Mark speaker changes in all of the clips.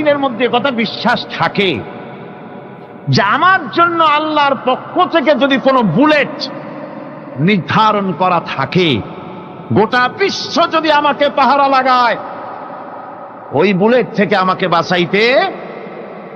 Speaker 1: দিলের মধ্যে কথা বিশ্বাস থাকে যে আমার জন্য আল্লাহর পক্ষ থেকে যদি কোনো বুলেট নির্ধারণ করা থাকে, গোটা বিশ্ব যদি আমাকে পাহারা লাগায়, ওই বুলেট থেকে আমাকে বাঁচাইতে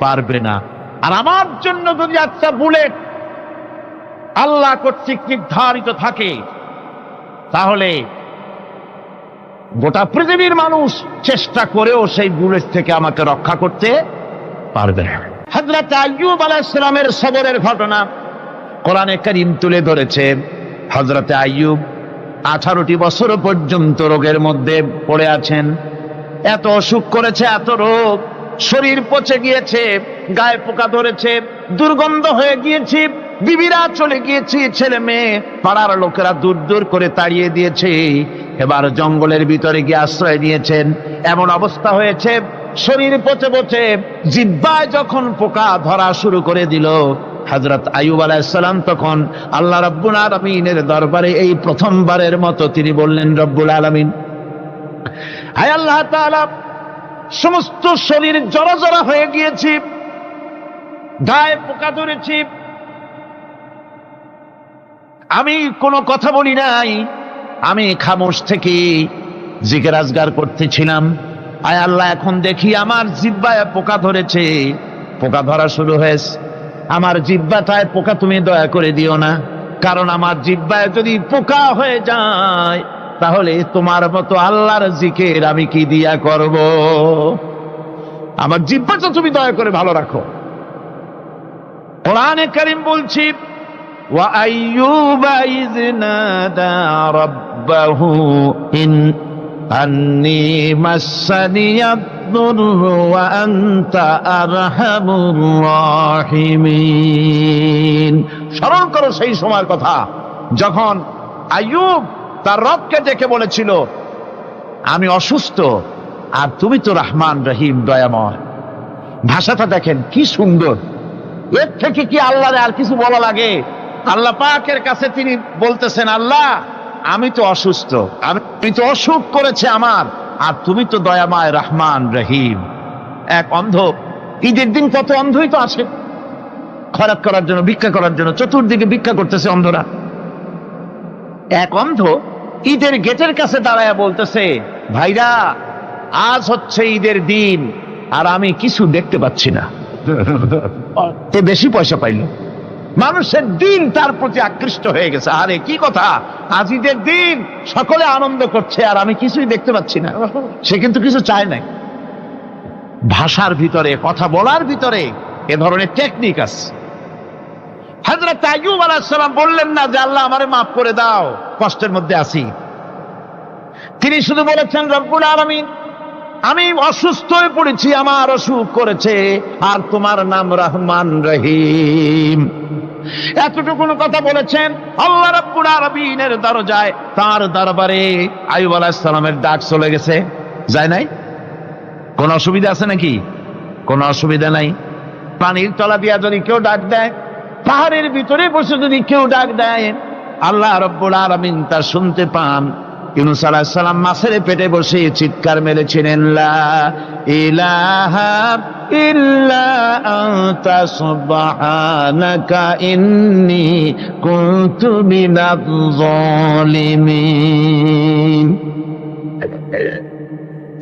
Speaker 1: পারবে না। আর আমার জন্য যদি একটা বুলেট আল্লাহ কর্তৃক নির্ধারিত থাকে, তাহলে গোটা পৃথিবীর মানুষ চেষ্টা করেও সেই বুলেট থেকে আমাকে রক্ষা করতে পারবে না। হযরত আইয়ুব আলাইহিস সালামের সবরের ঘটনা কোরআনে কারীম তুলে ধরেছে। হযরত আইয়ুব 18টি বছর পর্যন্ত রোগের মধ্যে পড়ে আছেন। এত অসুখ করেছে, এত রোগ, শরীর পচে গিয়েছে, গায়ে পোকা ধরেছে, দুর্গন্ধ হয়ে গিয়েছে, বিবিরা চলে গিয়েছে, ছেলে মেয়ে পাড়ার লোকেরা দূর দূর করে তাড়িয়ে দিয়েছে। এবার জঙ্গলের ভিতরে গিয়ে আশ্রয় নিয়েছেন। এমন অবস্থা হয়েছে, শরীর পচে পচে জিহ্বায় যখন পোকা ধরা শুরু করে দিল, হযরত আইয়ুব আলাইহিস সালাম তখন আল্লাহ রাব্বুল আলামিনের দরবারে এই প্রথমবারের মতো তিনি বললেন, রব্বুল আলামিন, হায় আল্লাহ তাআলা, সমস্ত শরীর জড়া জড়া হয়ে গিয়েছে, গায়ে পোকা ধরেছে, আমি কোনো কথা বলি নাই, আমি খামোশ থেকে জিকির আজগার করতেছিলাম। আয় আল্লাহ, এখন দেখি আমার জিহ্বায় পোকা ধরেছে, পোকা ধরা শুরু হয়েছে। আমার জিহ্বাটায় পোকা তুমি দয়া করে দিও না, কারণ আমার জিহ্বায় যদি পোকা হয়ে যায় তাহলে তোমার মতো আল্লাহর জিকির আমি কি দিয়া করব? আমার জিহ্বাটা তুমি দয়া করে ভালো রাখো। কোরআনে কারীম বলছি, ওয়া আইয়ুবা ইয নাদা রাব্বাহু আন্নী মাসসানিয়াদ দুররু ওয়া আনতা আরহামুর রাহিমিন। স্মরণ করো সেই সময়ের কথা যখন আইয়ুব তার রবকে ডেকে বলেছিল, আমি অসুস্থ আর তুমি তো রহমান রহিম, দয়াময়। ভাষাটা দেখেন কি সুন্দর। এর থেকে কি আল্লাহরে আর কিছু বলা লাগে? আল্লাহ পাকের কাছে তিনি বলতেছেন, আল্লাহ আমি তো অসুস্থ, আমি তো অসুখ করেছে আমার, আর তুমি তো দয়াময় রহমান রহিম। এক অন্ধ, ঈদের দিন কত অন্ধই তো আছে খয়রাত করার জন্য, ভিক্ষা করার জন্য, চতুর্দিকে ভিক্ষা করতেছে অন্ধরা। এক অন্ধ ঈদের গেটের কাছে দাঁড়ায় বলতেছে, ভাইরা আজ হচ্ছে ঈদের দিন আর আমি কিছু দেখতে পাচ্ছি না। এ বেশি পয়সা পাইল, মানুষের দিন তার প্রতি আকৃষ্ট হয়ে গেছে। আরে কি কথা, আজ ঈদের দিন, সকলে আনন্দ করছে আর আমি কিছুই দেখতে পাচ্ছি না। সে কিন্তু কিছু চায় নাই। ভাষার ভিতরে, কথা বলার ভিতরে এ ধরনের টেকনিক আছে। হযরত আইয়ুব আলাইহিস সালাম বললেন না যে আল্লাহ আমারে মাফ করে দাও, কষ্টের মধ্যে আছি। তিনি শুধু বলেছেন, রব্বুল আলামিন, আমি অসুস্থ হয়ে পড়েছি, আমার অসুখ করেছে, আর তোমার নাম রহমান রহিম। এতটুকু কথা বলেছেন। আল্লাহ রাব্বুল আলামিনের দরজায়, তার দরবারে আইয়ুব আলাইহিস সালামের ডাক চলে গেছে। যায় নাই? কোন অসুবিধা আছে নাকি? কোন অসুবিধা নাই। পানির তলা দিয়া যদি কেউ ডাক দেয়, পাহাড়ের ভিতরে বসে যদি কেউ ডাক দেয়, আল্লাহ রাব্বুল আলামিন তা শুনতে পান। ইউনূস আলাইহিস সালাম মাছের পেটে বসে চিৎকার মেরেছিলেন, লা ইলাহা ইল্লা আনতা সুবহানাকা ইন্নী কুনতু মিনাজ জালিমিন।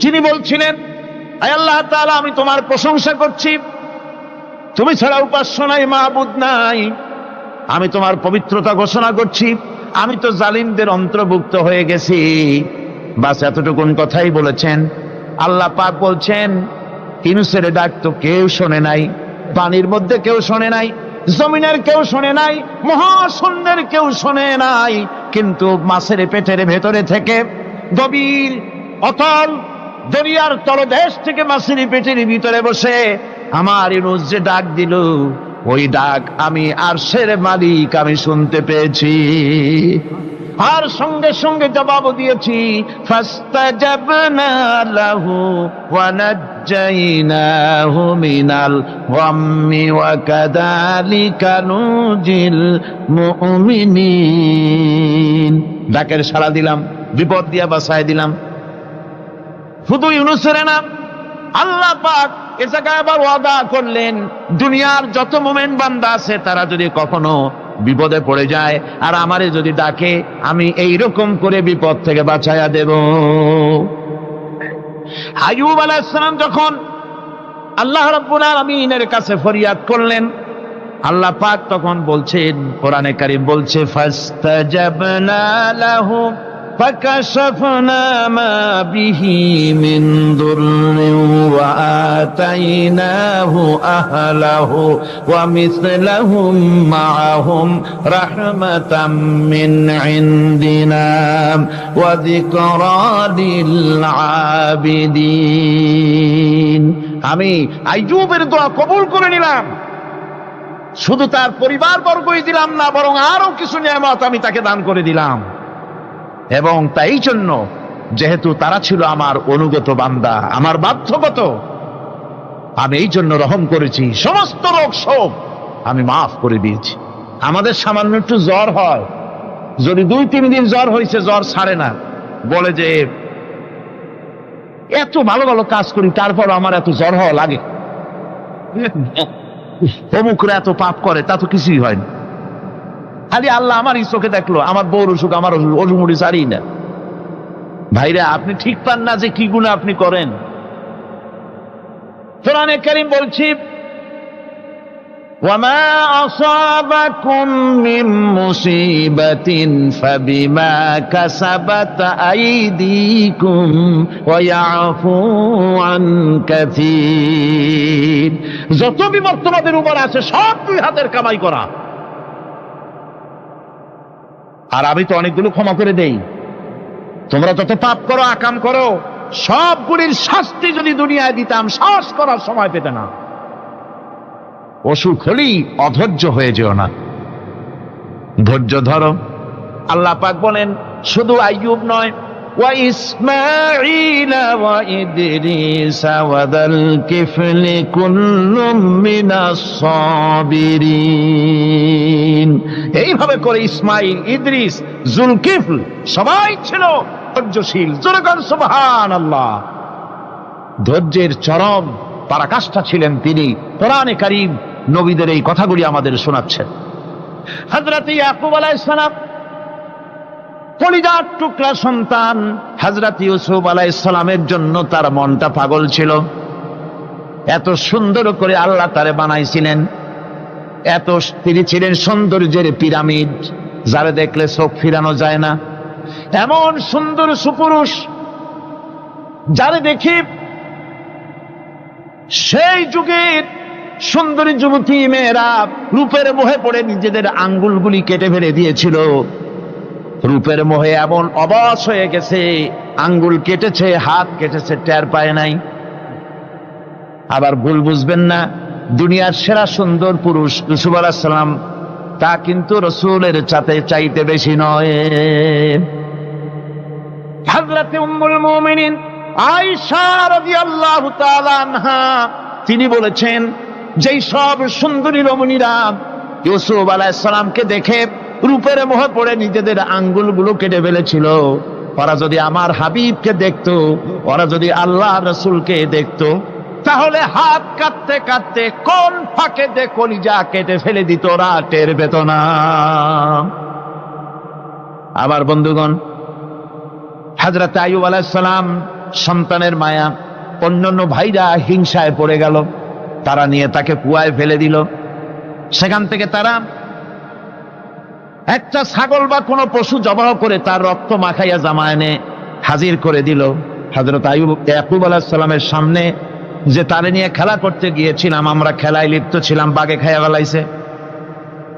Speaker 1: যিনি বলছিলেন, আয় আল্লাহ তাআলা, আমি তোমার প্রশংসা করছি, তুমি ছাড়া উপাস্য নাই, মাবুদ নাই। আমি তোমার পবিত্রতা ঘোষণা করছি, আমি তো জালিমদের অন্তর্ভুক্ত হয়ে গেছি। বাস এতটুকুন কথাই বলেছেন। আল্লাহ পাক বলছেন, ইউনূসের ডাক তো কেউ শোনে নাই, পানির মধ্যে কেউ শোনে নাই, জমিনের কেউ শোনে নাই, মহাশূন্যের কেউ শোনে নাই, কিন্তু মাছের পেটের ভেতরে থেকে, গভীর অতল দরিয়ার তলদেশ থেকে মাছের পেটের ভিতরে বসে আমার ইউনূস যে ডাক দিল, ওই ডাক আমি আরশের মালিক আমি শুনতে পেয়েছি, আর সঙ্গে সঙ্গে জবাব দিয়েছি। ফাস্তাজাবনা লাহু ওয়া নাজ্জাইনাহু মিনাল গাম্মি ওয়া কাযালিকা নুজিল মুমিনিন। ডাকের সাড়া দিলাম, বিপদ দিয়া বাঁচায় দিলাম। শুধু ইউনূসের না, আল্লাহ পাক এ জায়গায় আবার ওয়াদা করলেন, দুনিয়ার যত মুমিন বান্দা আছে তারা যদি কখনো বিপদে পড়ে যায় আর আমারে যদি ডাকে, আমি এইরকম করে বিপদ থেকে বাঁচাইয়া দেব। আইয়ুব আলাইহিস সালাম যখন আল্লাহ রাব্বুল আলামিনের কাছে ফরিয়াদ করলেন, আল্লাহ পাক তখন বলছেন, কোরআনে কারীম বলছে, ফাস্তাজাবনা লাহু ফাকাশাফনা মা বিহি মিন দুররিন ওয়া আতাইনাহু আহলাহু ওয়া মিসলাহুম মাআহুম রাহমাতাম মিন ইনদিনা ওয়া যিকরা লিল আবিদিন। আমি আইয়ুবের দোয়া কবুল করে নিলাম, শুধু তার পরিবার বর্গই দিলাম না, বরং আরো কিছু নিয়ামত আমি তাকে দান করে দিলাম। এবং তাই জন্য যেহেতু তারা ছিল আমার অনুগত বান্দা, আমার বাধ্যগত, আমি এই জন্য রহম করেছি, সমস্ত রোগ শোক আমি মাফ করে দিয়েছি। আমাদের সামান্য একটু জ্বর হয়, যদি 2-3 দিন জ্বর হয়েছে, জ্বর ছাড়ে না, বলে যে এত ভালো ভালো কাজ করি তারপর আমার এত জ্বর হওয়া লাগে, অমুকরা এত পাপ করে, তা তো কিছুই হয়নি। খালি আল্লাহ আমার চোখে দেখলো, আমার বউর অসুখ, আমার অসুমুড়ি সারি না। ভাইরা, আপনি ঠিক পান না যে কি গুনাহ আপনি করেন। কোরআনে কারীম বলছি, ওয়ামা আসাবাকুম মিন মুসিবাতিন ফাবিমা কাসাবাত আইদিকুম ওয়া ইয়াফু আন কাসীর। যত বিপদ তোমাদের উপর আছে সব দুই হাতের কামাই করা, আর আমি তো অনেকগুলো ক্ষমা করে দেই। তোমরা যত পাপ করো, আকাম করো, সবগুলির শাস্তি যদি দুনিয়ায় দিতাম, সাহস করার সময় পেতে না। অসুখ হলেই অধৈর্য হয়ে যেও না, ধৈর্য ধরো। আল্লাহ পাক বলেন, শুধু আইয়ুব নয়, ওয়া ইসমাঈল ওয়া ইদরিস ওয়া যাল কিফলি কুল্লুম মিনাস সাবিরিন। এইভাবে করে ইসমাঈল, ইদ্রিস, জুলকিফল সবাই ছিল ধৈর্যশীল। জোরে বলেন সুবহানাল্লাহ। ধৈর্যের চরম পরাকাষ্ঠা ছিলেন তিনি। কোরআনে কারীম নবীদের এই কথাগুলি আমাদের শোনাচ্ছেন। হযরত ইয়াকুব আলাইহিস সালাম কলিজার টুকরা সন্তান হযরত ইউসুফ আলাইহিস সালামের জন্য তার মনটা পাগল ছিল। এত সুন্দর করে আল্লাহ তারে বানাইছিলেন, এত তিনি ছিলেন সৌন্দর্যের পিরামিড, যারে দেখলে চোখ ফিরানো যায় না। এমন সুন্দর সুপুরুষ, যারে দেখি সেই যুগের সুন্দরী যুবতী মেয়েরা রূপের মোহে পড়ে নিজেদের আঙ্গুলগুলি কেটে ফেলে দিয়েছিল। রূপের মোহে এমন অবশ হয়ে গেছে, আঙ্গুল কেটেছে, হাত কেটেছে, টের পায় নাই। আবার ভুল বুঝবেন না, দুনিয়ার সেরা সুন্দর পুরুষ ইউসুফ আলাইহিস সালাম, তা কিন্তু রাসূলের চাইতে বেশি নয়। হযরত উম্মুল মুমিনিন আয়েশা রাদিয়াল্লাহু তাআলা আনহা তিনি বলেছেন, যেই সব সুন্দরী রমণীরা ইউসুফ আলাইহিস সালামকে দেখে রূপের মোহে পড়ে নিজেদের আঙ্গুলগুলো কেটে ফেলেছিল, ওরা যদি আমার হাবিবকে দেখতো, ওরা যদি আল্লাহ রাসূলকে দেখতো, তাহলে হাত কাটতে কাটতে কোন ফাঁকে দিয়ে কলিজা কেটে ফেলে দিত, ওরা টের পেত না। আমার বন্ধুগণ, হযরত আইয়ুব আলাইহিস সালাম সন্তানের মায়া, অন্যান্য ভাইরা হিংসায় পড়ে গেল, তারা নিয়ে তাকে কুয়ায় ফেলে দিল। সেখান থেকে তারা একটা ছাগল বা কোনো পশু জবাহ করে তার রক্ত মাখাইয়া জামা এনে হাজির করে দিল হযরত ইয়াকুব আলাইহিস সালামের সামনে, যে তারে নিয়ে খেলা করতে গিয়েছিলাম, আমরা খেলায় লিপ্ত ছিলাম, বাগে খাইয়া ফেলাইছে।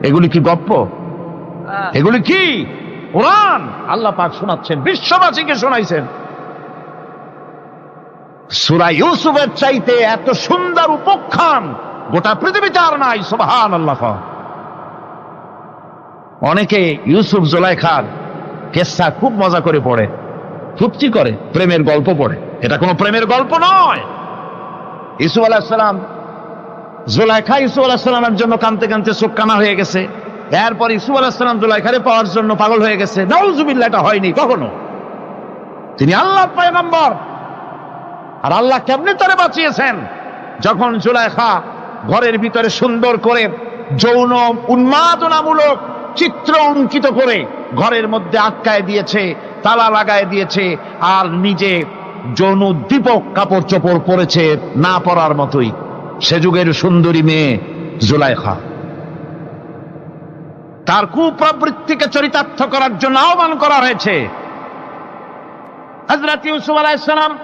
Speaker 1: এগুলি কি গপ্প? এগুলি কি কোরআন? আল্লাহ পাক শোনাচ্ছেন, বিশ্ববাসীকে শোনাইছেন। সূরা ইউসুফের চাইতে এত সুন্দর উপাখ্যান গোটা পৃথিবীতে আর নাই। সুবহানাল্লাহ। অনেকে ইউসুফ জুলাইখার কেসা খুব মজা করে পড়ে, ফুর্তি করে, প্রেমের গল্প পড়ে। এটা কোনো প্রেমের গল্প নয়। ইউসুফ আলাইহিস সালাম, জুলাইখা ইউসুফ আলাইহিস সালামের জন্য কাঁদতে কাঁদতে চোখ কানা হয়ে গেছে। এরপর ইউসুফ আলাইহিস সালাম জুলাইখারে পাওয়ার জন্য পাগল হয়ে গেছে। নাউজুবিল্লাহ, এটা হয়নি কখনো। তিনি আল্লাহর পয়গম্বর, আর আল্লাহ কেমনে তারে বাঁচিয়েছেন। যখন জুলাইখা ঘরের ভিতরে সুন্দর করে যৌন উন্মাদনামূলক চিত্র অঙ্কিত করে ঘরের মধ্যে আটকায় দিয়েছে, তালা লাগায় দিয়েছে, আর নিজে যৌন উদ্দীপক কাপড় চোপড় পরেছে না পরার মতোই, সে যুগের সুন্দরী মেয়ে জুলাইখা। তার কুপ্রবৃত্তিকে চরিতার্থ করার জন্য আহ্বান করা হয়েছে। হযরত ইউসুফ আলাইহিস সালাম